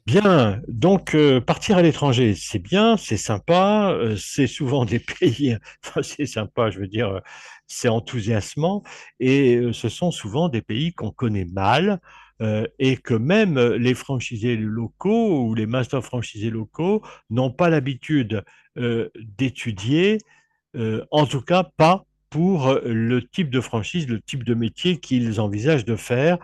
Bien, donc partir à l'étranger, c'est bien, c'est sympa, c'est souvent des pays, enfin c'est sympa, je veux dire, c'est enthousiasmant, et ce sont souvent des pays qu'on connaît mal, et que même les franchisés locaux ou les masters franchisés locaux n'ont pas l'habitude d'étudier, en tout cas pas pour le type de franchise, le type de métier qu'ils envisagent de faire,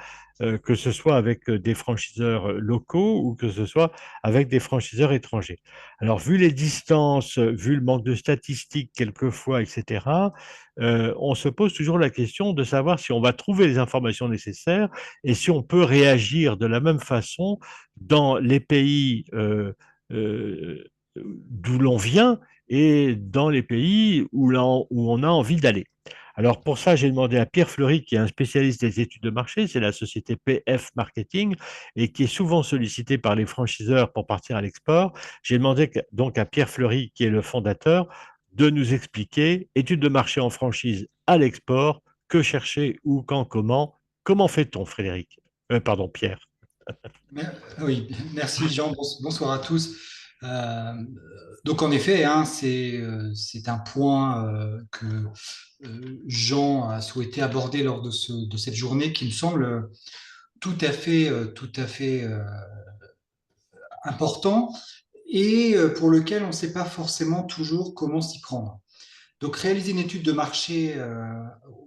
que ce soit avec des franchiseurs locaux ou que ce soit avec des franchiseurs étrangers. Alors, vu les distances, vu le manque de statistiques quelquefois, etc., on se pose toujours la question de savoir si on va trouver les informations nécessaires et si on peut réagir de la même façon dans les pays d'où l'on vient et dans les pays où on a envie d'aller. Alors pour ça, j'ai demandé à Pierre Fleury, qui est un spécialiste des études de marché, c'est la société PF Marketing, et qui est souvent sollicité par les franchiseurs pour partir à l'export. J'ai demandé donc à Pierre Fleury, qui est le fondateur, de nous expliquer études de marché en franchise à l'export, que chercher, où, quand, comment fait-on, Frédéric? Pardon, Pierre. Oui, merci Jean, bonsoir à tous. Donc en effet, hein, c'est un point que Jean a souhaité aborder lors de cette journée qui me semble tout à fait important et pour lequel on ne sait pas forcément toujours comment s'y prendre. Donc réaliser une étude de marché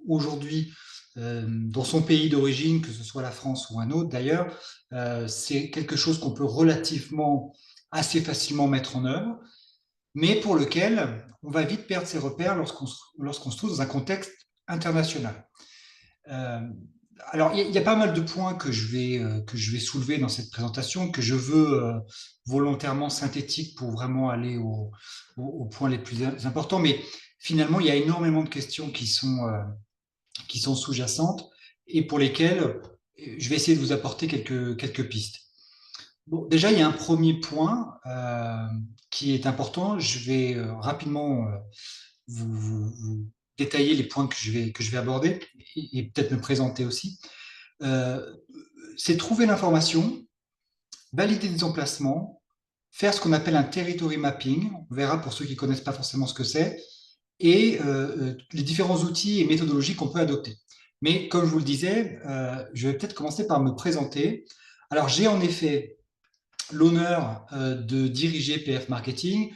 aujourd'hui dans son pays d'origine, que ce soit la France ou un autre d'ailleurs, c'est quelque chose qu'on peut relativement assez facilement mettre en œuvre, mais pour lequel on va vite perdre ses repères lorsqu'on se trouve dans un contexte international. Euh, alors, il y a pas mal de points que je vais soulever dans cette présentation, que je veux volontairement synthétique pour vraiment aller aux points les plus importants. Mais finalement, il y a énormément de questions qui sont sous-jacentes et pour lesquelles je vais essayer de vous apporter quelques pistes. Bon, déjà, il y a un premier point qui est important. Je vais rapidement vous détailler les points que je vais aborder et peut-être me présenter aussi. Euh, c'est trouver l'information, valider des emplacements, faire ce qu'on appelle un territory mapping. On verra pour ceux qui ne connaissent pas forcément ce que c'est, et les différents outils et méthodologies qu'on peut adopter. Mais comme je vous le disais, je vais peut-être commencer par me présenter. Alors, j'ai en effet l'honneur de diriger PF Marketing,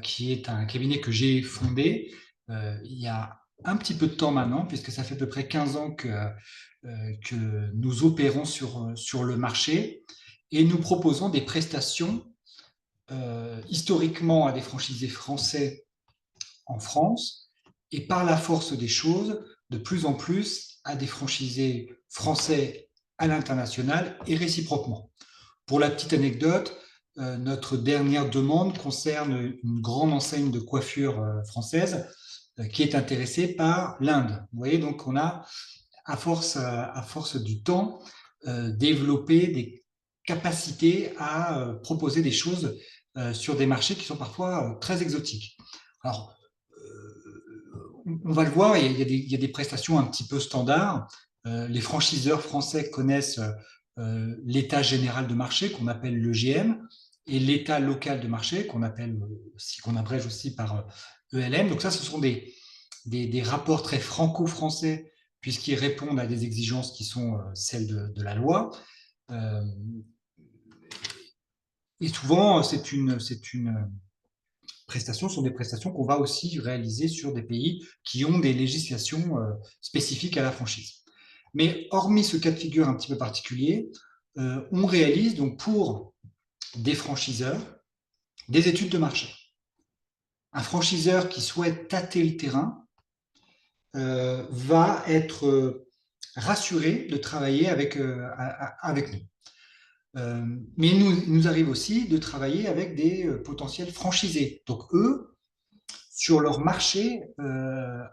qui est un cabinet que j'ai fondé il y a un petit peu de temps maintenant, puisque ça fait à peu près 15 ans que nous opérons sur le marché et nous proposons des prestations historiquement à des franchisés français en France et par la force des choses, de plus en plus à des franchisés français à l'international et réciproquement. Pour la petite anecdote, notre dernière demande concerne une grande enseigne de coiffure française qui est intéressée par l'Inde. Vous voyez, donc on a, à force du temps, développé des capacités à proposer des choses sur des marchés qui sont parfois très exotiques. Alors, on va le voir, il y a des prestations un petit peu standards. Les franchiseurs français connaissent l'état général de marché qu'on appelle l'EGM et l'état local de marché qu'on appelle qu'on abrège aussi par ELM. Donc ça, ce sont des rapports très franco-français puisqu'ils répondent à des exigences qui sont celles de la loi. Euh, et souvent, c'est une prestations sont des prestations qu'on va aussi réaliser sur des pays qui ont des législations spécifiques à la franchise. Mais hormis ce cas de figure un petit peu particulier, on réalise donc pour des franchiseurs des études de marché. Un franchiseur qui souhaite tâter le terrain va être rassuré de travailler avec nous. Mais il nous arrive aussi de travailler avec des potentiels franchisés. Donc eux, sur leur marché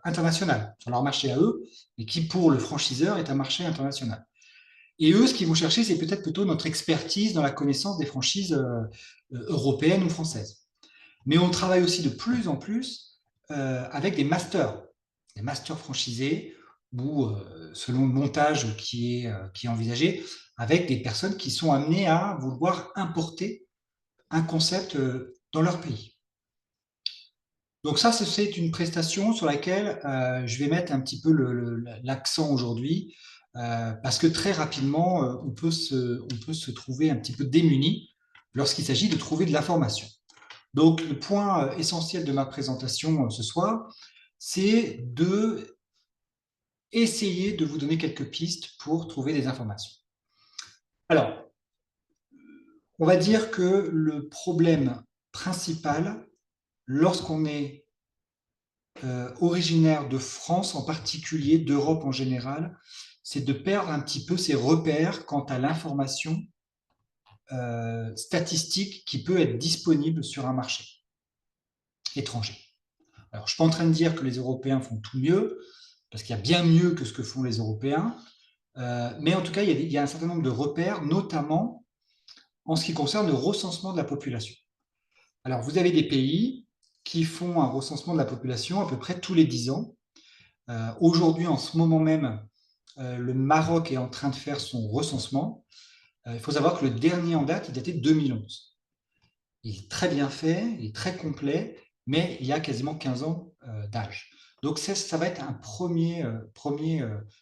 international, sur leur marché à eux, et qui pour le franchiseur est un marché international. Et eux, ce qu'ils vont chercher, c'est peut-être plutôt notre expertise dans la connaissance des franchises européennes ou françaises. Mais on travaille aussi de plus en plus avec des masters franchisés, ou selon le montage qui est envisagé, avec des personnes qui sont amenées à vouloir importer un concept dans leur pays. Donc ça, c'est une prestation sur laquelle je vais mettre un petit peu l'accent aujourd'hui, parce que très rapidement, on peut se trouver un petit peu démuni lorsqu'il s'agit de trouver de l'information. Donc le point essentiel de ma présentation ce soir, c'est de essayer de vous donner quelques pistes pour trouver des informations. Alors, on va dire que le problème principal, lorsqu'on est originaire de France en particulier, d'Europe en général, c'est de perdre un petit peu ses repères quant à l'information statistique qui peut être disponible sur un marché étranger. Alors, je ne suis pas en train de dire que les Européens font tout mieux, parce qu'il y a bien mieux que ce que font les Européens, mais en tout cas, il y a un certain nombre de repères, notamment en ce qui concerne le recensement de la population. Alors, vous avez des pays qui font un recensement de la population à peu près tous les 10 ans. Aujourd'hui, en ce moment même, le Maroc est en train de faire son recensement. Il faut savoir que le dernier en date, il datait de 2011. Il est très bien fait, il est très complet, mais il y a quasiment 15 ans d'âge. Donc ça va être un premier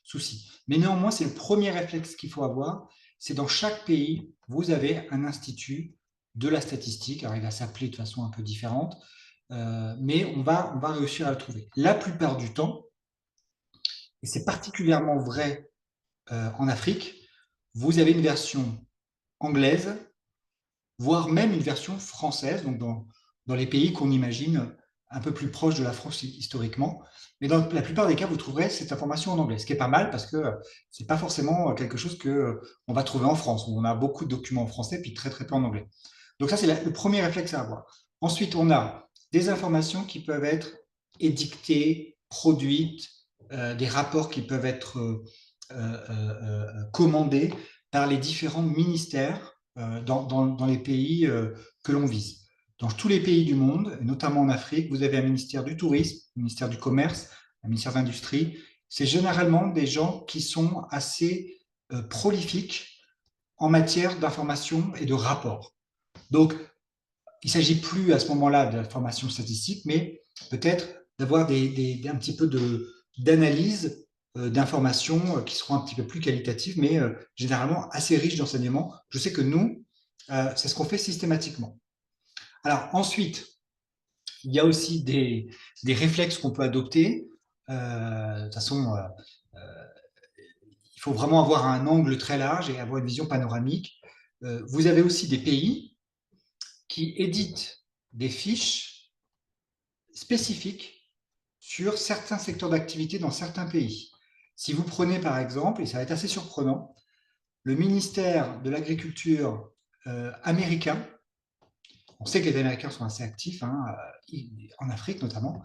souci. Mais néanmoins, c'est le premier réflexe qu'il faut avoir. C'est dans chaque pays, vous avez un institut de la statistique. Alors il va s'appeler de façon un peu différente, mais on va réussir à le trouver. La plupart du temps, et c'est particulièrement vrai en Afrique, vous avez une version anglaise, voire même une version française, donc dans les pays qu'on imagine un peu plus proches de la France historiquement. Mais dans la plupart des cas, vous trouverez cette information en anglais, ce qui est pas mal parce que c'est pas forcément quelque chose que on va trouver en France, où on a beaucoup de documents en français, puis très très peu en anglais. Donc ça, c'est le premier réflexe à avoir. Ensuite, on a des informations qui peuvent être édictées, produites, des rapports qui peuvent être commandés par les différents ministères dans les pays que l'on vise. Dans tous les pays du monde, et notamment en Afrique, vous avez un ministère du tourisme, un ministère du commerce, un ministère de l'industrie. C'est généralement des gens qui sont assez prolifiques en matière d'information et de rapports. Donc, il ne s'agit plus à ce moment-là de l'information statistique, mais peut-être d'avoir un petit peu d'analyse d'informations qui seront un petit peu plus qualitatives, mais généralement assez riches d'enseignements. Je sais que nous, c'est ce qu'on fait systématiquement. Alors ensuite, il y a aussi des réflexes qu'on peut adopter. De toute façon, il faut vraiment avoir un angle très large et avoir une vision panoramique. Vous avez aussi des pays qui éditent des fiches spécifiques sur certains secteurs d'activité dans certains pays. Si vous prenez par exemple, et ça va être assez surprenant, le ministère de l'Agriculture américain, on sait que les Américains sont assez actifs, hein, en Afrique notamment,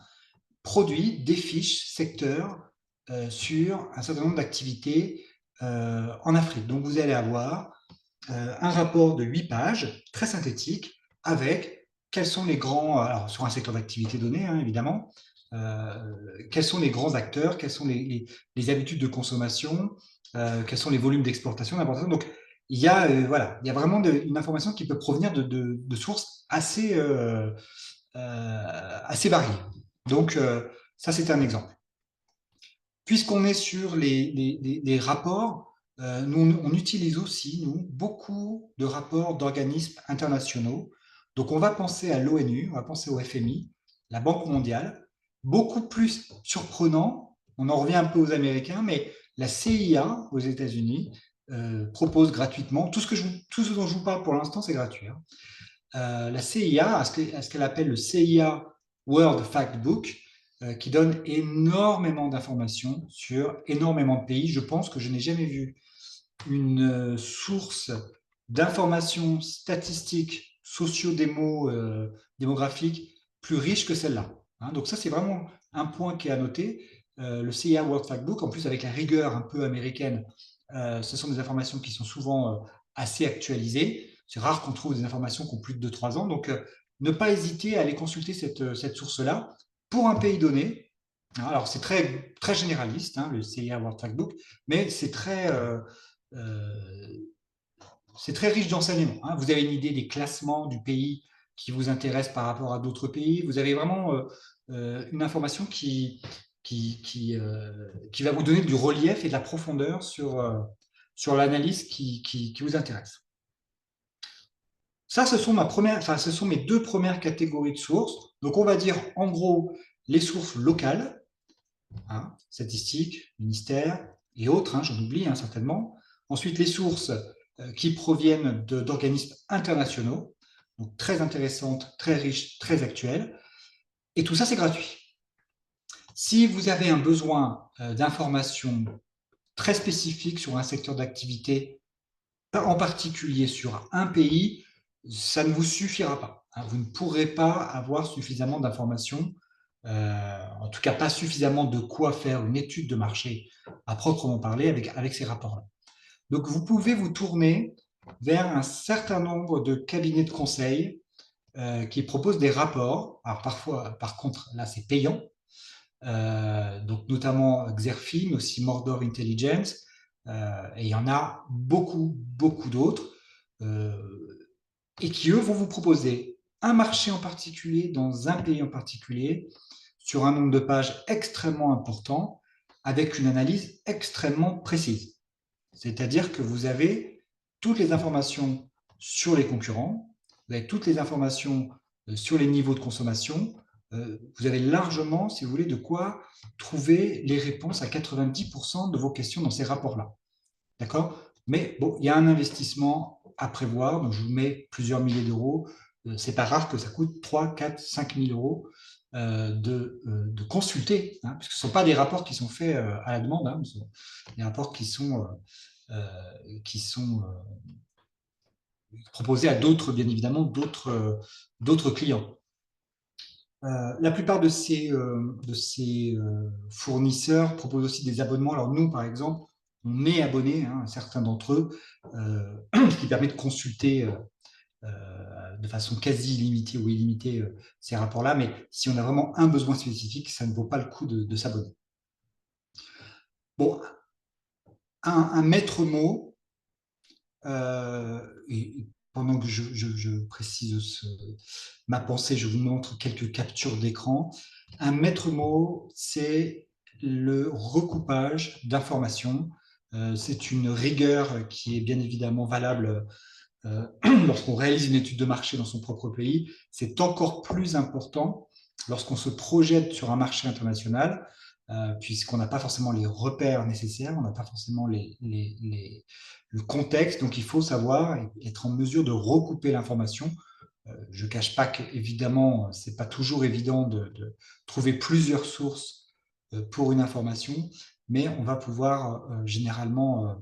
produit des fiches secteurs sur un certain nombre d'activités en Afrique. Donc vous allez avoir un rapport de 8 pages, très synthétique, avec quels sont les grands, alors sur un secteur d'activité donné, hein, évidemment, quels sont les grands acteurs, quelles sont les habitudes de consommation, quels sont les volumes d'exportation, d'importation. Donc, voilà, il y a vraiment une information qui peut provenir de sources assez variées. Donc, ça, c'est un exemple. Puisqu'on est sur les rapports, nous, on utilise aussi, nous, beaucoup de rapports d'organismes internationaux. Donc, on va penser à l'ONU, on va penser au FMI, la Banque mondiale. Beaucoup plus surprenant, on en revient un peu aux Américains, mais la CIA aux États-Unis propose gratuitement, tout ce dont je vous parle pour l'instant, c'est gratuit. Hein. La CIA, à ce qu'elle appelle le CIA World Factbook, qui donne énormément d'informations sur énormément de pays. Je pense que je n'ai jamais vu une source d'informations statistiques, démographiques plus riche que celle-là. Hein, donc ça, c'est vraiment un point qui est à noter. Le CIA World Factbook, en plus avec la rigueur un peu américaine, ce sont des informations qui sont souvent assez actualisées. C'est rare qu'on trouve des informations qui ont plus de 2-3 ans. Donc, ne pas hésiter à aller consulter cette source-là pour un pays donné, Alors, c'est très généraliste, hein, le CIA World Factbook, mais euh, c'est très riche d'enseignements, hein. Vous avez une idée des classements du pays qui vous intéresse par rapport à d'autres pays. Vous avez vraiment une information qui va vous donner du relief et de la profondeur sur l'analyse qui vous intéresse. Ça, ce sont mes deux premières catégories de sources. Donc, on va dire en gros les sources locales, hein, statistiques, ministères et autres, hein, j'en oublie, hein, certainement. Ensuite, les sources qui proviennent d'organismes internationaux, donc très intéressantes, très riches, très actuelles. Et tout ça, c'est gratuit. Si vous avez un besoin d'informations très spécifiques sur un secteur d'activité, en particulier sur un pays, ça ne vous suffira pas, hein. Vous ne pourrez pas avoir suffisamment d'informations, en tout cas pas suffisamment de quoi faire une étude de marché à proprement parler avec ces rapports-là. Donc vous pouvez vous tourner vers un certain nombre de cabinets de conseil qui proposent des rapports. Alors parfois, par contre, là c'est payant, donc notamment Xerfi, mais aussi Mordor Intelligence, et il y en a beaucoup, beaucoup d'autres, et qui, eux, vont vous proposer un marché en particulier, dans un pays en particulier, sur un nombre de pages extrêmement important, avec une analyse extrêmement précise. C'est-à-dire que vous avez toutes les informations sur les concurrents, vous avez toutes les informations sur les niveaux de consommation, vous avez largement, si vous voulez, de quoi trouver les réponses à 90% de vos questions dans ces rapports-là. D'accord? Mais bon, il y a un investissement à prévoir, donc je vous mets plusieurs milliers d'euros. C'est pas rare que ça coûte 3, 4, 5 000 euros de consulter, hein, puisque ce ne sont pas des rapports qui sont faits à la demande, hein, ce sont des rapports qui sont proposés à d'autres, bien évidemment, d'autres clients. La plupart de ces fournisseurs proposent aussi des abonnements. Alors nous, par exemple, on est abonné, hein, à certains d'entre eux, ce qui permet de consulter de façon quasi illimitée ou illimitée ces rapports-là. Mais si on a vraiment un besoin spécifique, ça ne vaut pas le coup de s'abonner. Bon, un maître mot, et pendant que je précise ma pensée, je vous montre quelques captures d'écran. Un maître mot, c'est le recoupage d'informations. C'est une rigueur qui est bien évidemment valable lorsqu'on réalise une étude de marché dans son propre pays. C'est encore plus important lorsqu'on se projette sur un marché international, puisqu'on n'a pas forcément les repères nécessaires, on n'a pas forcément le contexte. Donc, il faut savoir et être en mesure de recouper l'information. Je ne cache pas qu'évidemment, ce n'est pas toujours évident de trouver plusieurs sources pour une information, mais on va pouvoir généralement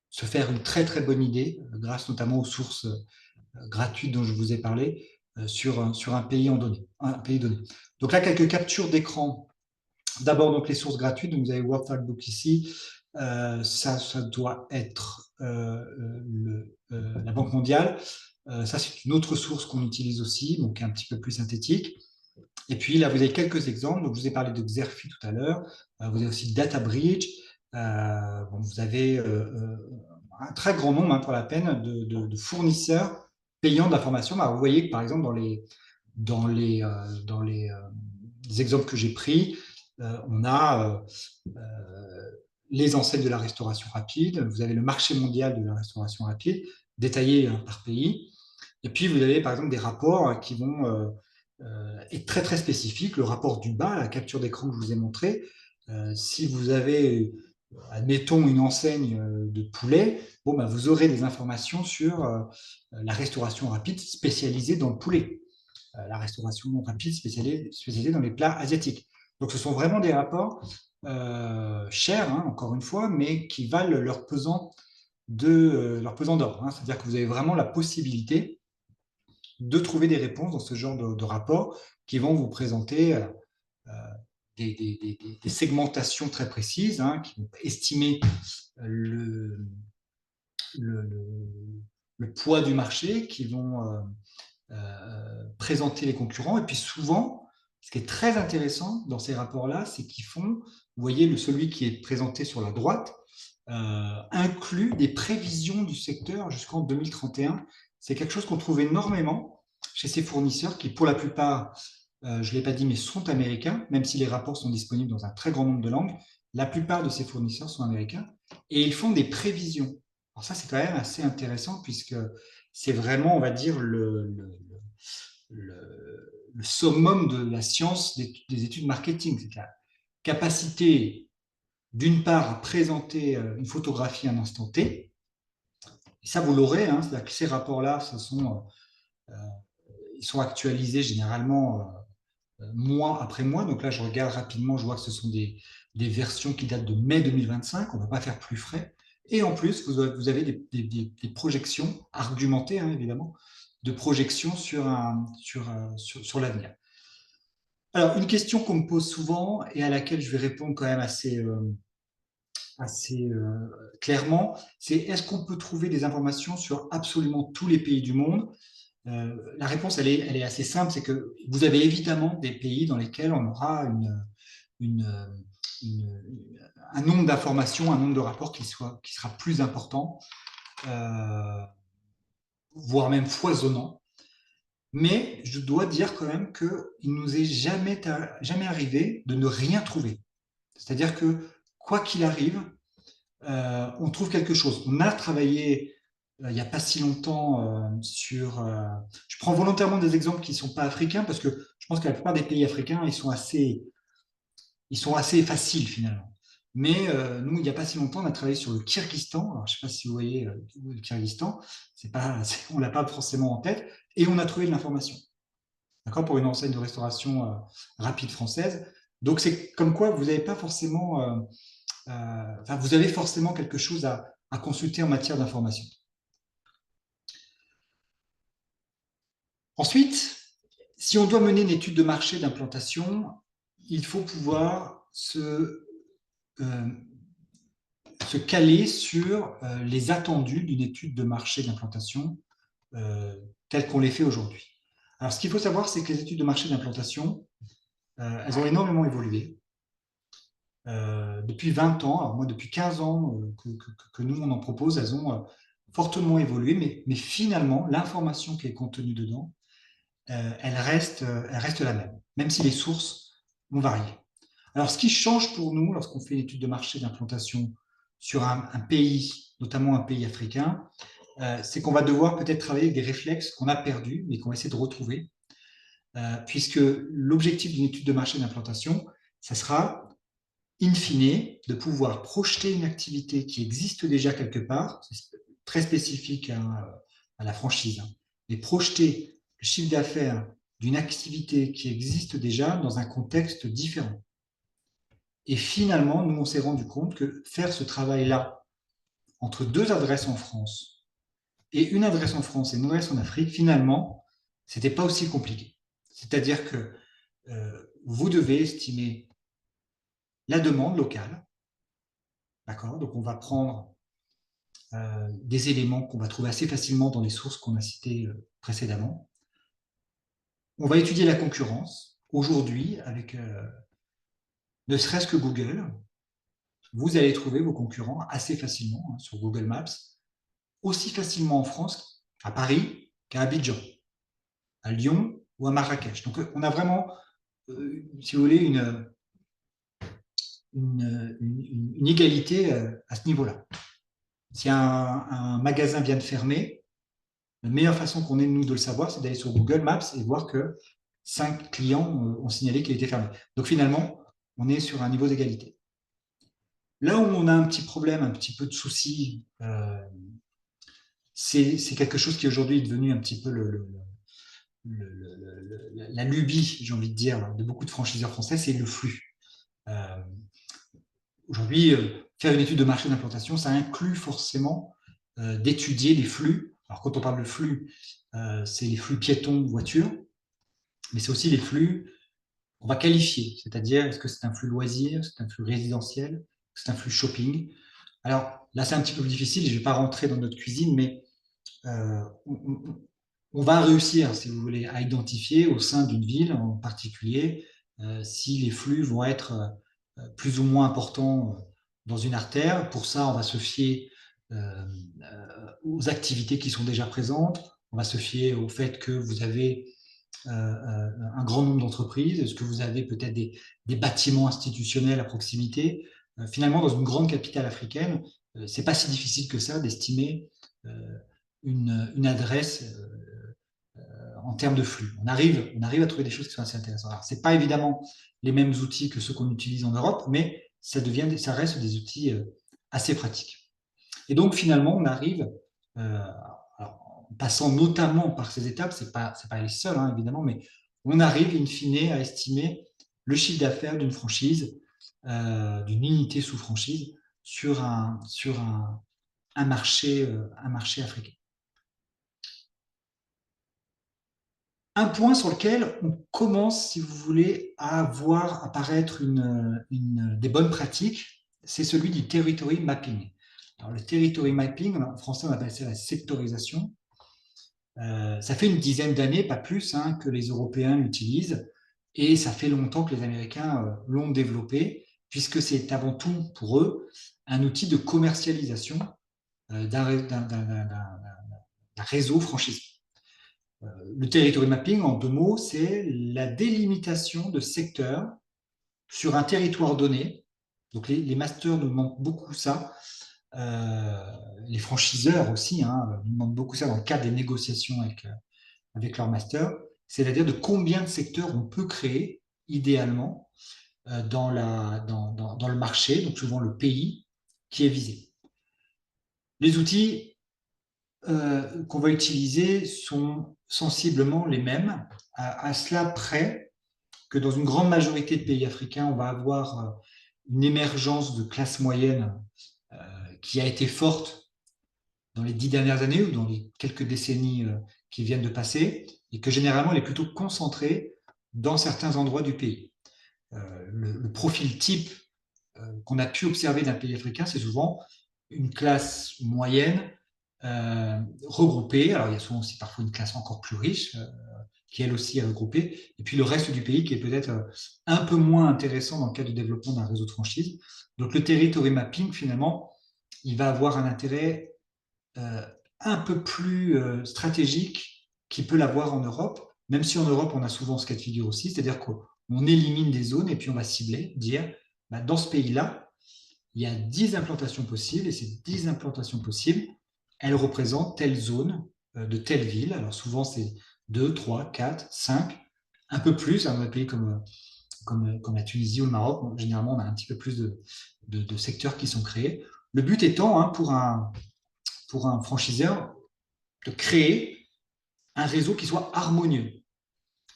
se faire une très très bonne idée, grâce notamment aux sources gratuites dont je vous ai parlé, sur un pays donné. Donc là, quelques captures d'écran. D'abord, donc les sources gratuites. Donc vous avez World Factbook ici. Ça doit être la Banque mondiale. Ça, c'est une autre source qu'on utilise aussi, donc un petit peu plus synthétique. Et puis là, vous avez quelques exemples. Donc, je vous ai parlé de Xerfi tout à l'heure. Vous avez aussi DataBridge. Bon, vous avez un très grand nombre, hein, pour la peine, de fournisseurs payants d'informations. Bah, vous voyez que, par exemple, dans les exemples que j'ai pris, on a les enseignes de la restauration rapide. Vous avez le marché mondial de la restauration rapide, détaillé par pays. Et puis, vous avez, par exemple, des rapports qui vont est très très spécifique. Le rapport du bas, la capture d'écran que je vous ai montré, si vous avez, admettons, une enseigne de poulet, bon, bah, vous aurez des informations sur la restauration rapide spécialisée dans le poulet, la restauration rapide spécialisée dans les plats asiatiques. Donc ce sont vraiment des rapports chers, hein, encore une fois, mais qui valent leur pesant d'or, hein. C'est-à-dire que vous avez vraiment la possibilité de trouver des réponses dans ce genre de rapports qui vont vous présenter des segmentations très précises, hein, qui vont estimer le, le, le poids du marché, qui vont présenter les concurrents. Et puis souvent, Ce qui est très intéressant dans ces rapports-là, c'est qu'ils font, vous voyez, celui qui est présenté sur la droite, inclut des prévisions du secteur jusqu'en 2031. C'est quelque chose qu'on trouve énormément chez ces fournisseurs qui, pour la plupart, je ne l'ai pas dit, mais sont américains, même si les rapports sont disponibles dans un très grand nombre de langues. La plupart de ces fournisseurs sont américains et ils font des prévisions. Alors ça, c'est quand même assez intéressant puisque c'est vraiment, on va dire, le summum de la science des études marketing. C'est la capacité, d'une part, à présenter une photographie à un instant T. Et ça, vous l'aurez. Hein, c'est-à-dire que ces rapports-là, ils sont actualisés généralement mois après mois. Donc là, je regarde rapidement, je vois que ce sont des versions qui datent de mai 2025. On ne va pas faire plus frais. Et en plus, vous avez des projections argumentées, hein, évidemment, de projections sur l'avenir. Alors, une question qu'on me pose souvent et à laquelle je vais répondre quand même assez clairement, c'est est-ce qu'on peut trouver des informations sur absolument tous les pays du monde? La réponse, elle est assez simple, c'est que vous avez évidemment des pays dans lesquels on aura une, une, un nombre d'informations, un nombre de rapports qui sera plus important, voire même foisonnant. Mais je dois dire quand même qu'il nous est jamais arrivé de ne rien trouver. C'est-à-dire que quoi qu'il arrive, on trouve quelque chose. On a travaillé il n'y a pas si longtemps je prends volontairement des exemples qui ne sont pas africains parce que je pense que la plupart des pays africains, ils sont assez faciles finalement. Mais nous, il n'y a pas si longtemps, on a travaillé sur le Kyrgyzstan. Alors, je ne sais pas si vous voyez le Kyrgyzstan, on ne l'a pas forcément en tête, et on a trouvé de l'information. D'accord, pour une enseigne de restauration rapide française. Donc, c'est comme quoi vous n'avez pas forcément, vous avez forcément quelque chose à consulter en matière d'information. Ensuite, si on doit mener une étude de marché d'implantation, il faut pouvoir se caler sur les attendus d'une étude de marché d'implantation telle qu'on les fait aujourd'hui. Alors, ce qu'il faut savoir, c'est que les études de marché d'implantation, elles ont énormément évolué. Depuis 20 ans, alors moi depuis 15 ans que nous on en propose, elles ont fortement évolué, mais finalement l'information qui est contenue dedans, elle reste la même si les sources ont varié. Alors ce qui change pour nous lorsqu'on fait une étude de marché d'implantation sur un pays, notamment un pays africain, c'est qu'on va devoir peut-être travailler avec des réflexes qu'on a perdus, mais qu'on va essayer de retrouver, puisque l'objectif d'une étude de marché d'implantation, ça sera in fine, de pouvoir projeter une activité qui existe déjà quelque part, c'est très spécifique à la franchise, hein, mais projeter le chiffre d'affaires d'une activité qui existe déjà dans un contexte différent. Et finalement, nous, on s'est rendu compte que faire ce travail-là entre deux adresses en France et une adresse en France et une adresse en Afrique, finalement, c'était pas aussi compliqué. C'est-à-dire que vous devez estimer la demande locale. D'accord? Donc, on va prendre des éléments qu'on va trouver assez facilement dans les sources qu'on a citées précédemment. On va étudier la concurrence. Aujourd'hui, avec ne serait-ce que Google, vous allez trouver vos concurrents assez facilement sur Google Maps, aussi facilement en France, à Paris, qu'à Abidjan, à Lyon ou à Marrakech. Donc, on a vraiment, si vous voulez, une égalité à ce niveau-là. Si un magasin vient de fermer, la meilleure façon qu'on ait, nous, de le savoir, c'est d'aller sur Google Maps et voir que 5 clients ont signalé qu'il était fermé. Donc finalement, on est sur un niveau d'égalité. Là où on a un petit problème, un petit peu de souci, c'est quelque chose qui aujourd'hui est devenu un petit peu la lubie, j'ai envie de dire, de beaucoup de franchiseurs français, c'est le flux. Aujourd'hui, faire une étude de marché d'implantation, ça inclut forcément d'étudier les flux. Alors quand on parle de flux, c'est les flux piétons, voitures, mais c'est aussi les flux qu'on va qualifier, c'est-à-dire est-ce que c'est un flux loisir, c'est un flux résidentiel, c'est un flux shopping. Alors là, c'est un petit peu plus difficile, je ne vais pas rentrer dans notre cuisine, mais on va réussir, si vous voulez, à identifier au sein d'une ville en particulier si les flux vont être plus ou moins importants dans une artère. Pour ça, on va se fier aux activités qui sont déjà présentes. On va se fier au fait que vous avez un grand nombre d'entreprises. Est-ce que vous avez peut-être des bâtiments institutionnels à proximité? Finalement, dans une grande capitale africaine, c'est pas si difficile que ça d'estimer une adresse en termes de flux. On arrive à trouver des choses qui sont assez intéressantes. Alors, c'est pas évidemment les mêmes outils que ceux qu'on utilise en Europe, mais ça reste des outils assez pratiques. Et donc, finalement, on arrive, alors, en passant notamment par ces étapes, c'est pas les seules, hein, évidemment, mais on arrive, in fine, à estimer le chiffre d'affaires d'une franchise, d'une unité sous franchise, sur un marché africain. Un point sur lequel on commence, si vous voulez, à voir apparaître des bonnes pratiques, c'est celui du territory mapping. Alors, le territory mapping, en français, on appelle ça la sectorisation. Ça fait une dizaine d'années, pas plus, hein, que les Européens l'utilisent, et ça fait longtemps que les Américains l'ont développé, puisque c'est avant tout pour eux un outil de commercialisation d'un réseau franchisé. Le territory mapping, en 2 mots, c'est la délimitation de secteurs sur un territoire donné. Donc les masters nous demandent beaucoup ça. Les franchiseurs aussi nous demandent beaucoup ça dans le cadre des négociations avec leur master. C'est-à-dire de combien de secteurs on peut créer idéalement dans le marché, donc souvent le pays qui est visé. Les outils qu'on va utiliser sont sensiblement les mêmes, à cela près que dans une grande majorité de pays africains, on va avoir une émergence de classe moyenne qui a été forte dans les 10 dernières années ou dans les quelques décennies qui viennent de passer, et que généralement elle est plutôt concentrée dans certains endroits du pays. Le profil type qu'on a pu observer d'un pays africain, c'est souvent une classe moyenne regroupée. Alors, il y a souvent aussi parfois une classe encore plus riche qui elle aussi est regroupée. Et puis le reste du pays qui est peut-être un peu moins intéressant dans le cadre du développement d'un réseau de franchise. Donc, le territory mapping, finalement, il va avoir un intérêt euh, un peu plus stratégique qu'il peut l'avoir en Europe, même si en Europe, on a souvent ce cas de figure aussi, c'est-à-dire qu'on élimine des zones et puis on va cibler, dire, bah, dans ce pays-là, il y a 10 implantations possibles, et ces 10 implantations possibles, elles représentent telle zone de telle ville. Alors souvent, c'est 2, 3, 4, 5, un peu plus. Dans des pays comme la Tunisie ou le Maroc, généralement, on a un petit peu plus de secteurs qui sont créés. Le but étant, pour un franchiseur, de créer un réseau qui soit harmonieux.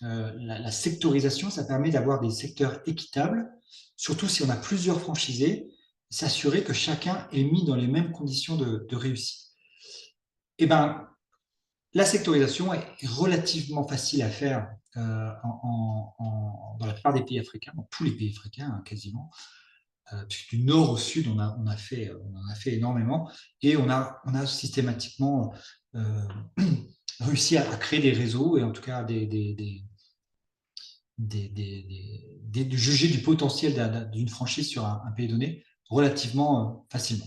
La sectorisation, ça permet d'avoir des secteurs équitables, surtout si on a plusieurs franchisés, s'assurer que chacun est mis dans les mêmes conditions de réussite. Et ben, la sectorisation est relativement facile à faire dans la plupart des pays africains, dans tous les pays africains quasiment. Du nord au sud, on en a fait énormément, et on a systématiquement réussi à créer des réseaux, et en tout cas de juger du potentiel d'une franchise sur un pays donné relativement facilement.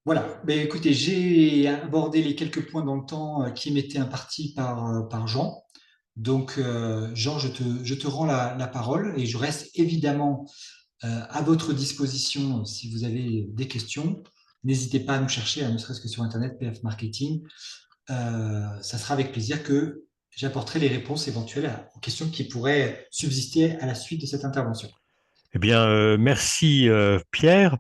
Voilà, ben, écoutez, j'ai abordé les quelques points dans le temps qui m'étaient impartis par Jean. Donc, Jean, je te rends la parole, et je reste évidemment à votre disposition si vous avez des questions. N'hésitez pas à nous chercher, ne serait-ce que sur Internet, PF Marketing. Ça sera avec plaisir que j'apporterai les réponses éventuelles aux questions qui pourraient subsister à la suite de cette intervention. Eh bien, merci Pierre.